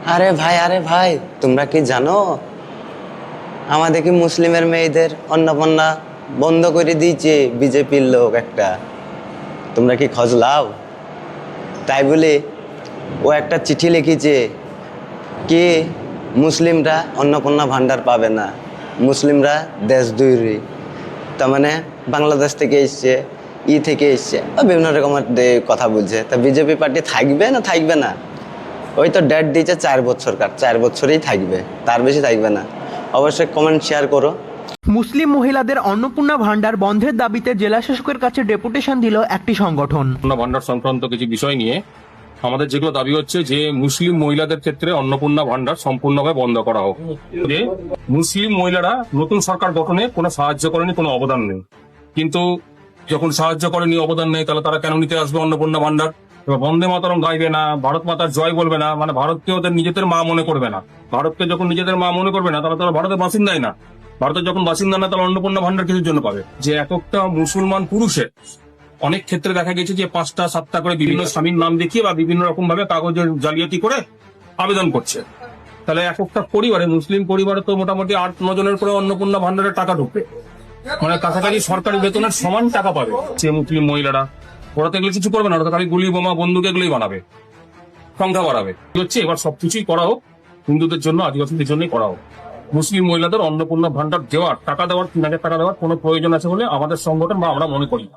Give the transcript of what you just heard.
আরে ভাই, তোমরা কি জানো আমাদের কি মুসলিমের মেয়েদের অন্নপূর্ণা বন্ধ করে দিয়েছে বিজেপির লোক একটা? তোমরা কি খোঁজ লাও? তাই বলে ও একটা চিঠি লিখেছে কি মুসলিমরা অন্নপূর্ণা ভান্ডার পাবে না, মুসলিমরা দেশ দুইরি। তার মানে বাংলাদেশ থেকে এসছে, থেকে এসছে, বিভিন্ন রকমের কথা বলছে। তা বিজেপি পার্টি থাকবে না থাকবে না? ওই তো ডেট দিয়েছে 4 বছর, 4 বছরেই থাকবে, তার বেশি থাকবে না। অবশ্যই কমেন্ট শেয়ার করো। মুসলিম মহিলাদের অন্নপূর্ণা ভান্ডার বন্ধের দাবিতে জেলা শাসকের কাছে ডেপুটেশন দিল একটি সংগঠন। অন্নপূর্ণা ভান্ডার সংক্রান্ত কিছু বিষয় নিয়ে আমাদের যেগুলো দাবি হচ্ছে যে মুসলিম মহিলাদের ক্ষেত্রে অন্নপূর্ণা ভান্ডার সম্পূর্ণভাবে বন্ধ করা হোক। যে মুসলিম মহিলারা নতুন সরকার গঠনে কোনো সাহায্য করেনি, কোনো অবদান নেই, কিন্তু যখন সাহায্য করেনি, অবদান নেই, তাহলে তারা কেন নিতে আসবে অন্নপূর্ণা ভান্ডার? এবার বন্দে মাতরম গাইবে না, ভারত মাতার জয় বলবে না, মানে ভারতকে ওদের নিজেদের মা মনে করবে না। ভারতকে যখন নিজেদের মা মনে করবে না, তাহলে তারা ভারতের বাসিন্দাই না। ভারতের যখন বাসিন্দা না, তাহলে অন্নপূর্ণা ভান্ডার কিছুর জন্য পাবে? যে এক একটা মুসলমান পুরুষের অনেক ক্ষেত্রে দেখা গেছে যে 5টা 7টা করে বিভিন্ন স্বামীর নাম দেখিয়ে বা বিভিন্ন রকম ভাবে কাগজের জালিয়াতি করে আবেদন করছে। তাহলে এক একটা পরিবারে, মুসলিম পরিবারে তো মোটামুটি 8-9 জনের করে অন্নপূর্ণা ভান্ডারের টাকা ঢুকবে, মানে কাছাকাছি সরকারি বেতনের সমান টাকা পাবে যে মুসলিম মহিলারা। ওরা তো এগুলো কিছু করবে না, ওরা তো খালি গুলি বোমা বন্দুক এগুলোই বানাবে, সংখ্যা বাড়াবে। হচ্ছে এবার সবকিছুই করা হোক হিন্দুদের জন্য, আদিবাসীদের জন্যই করা হোক। মুসলিম মহিলাদের অন্নপূর্ণা ভান্ডার দেওয়ার, টাকা দেওয়ার, 3,000 টাকা দেওয়ার কোনো প্রয়োজন আছে বলে আমাদের সংগঠন বা আমরা মনে করি না।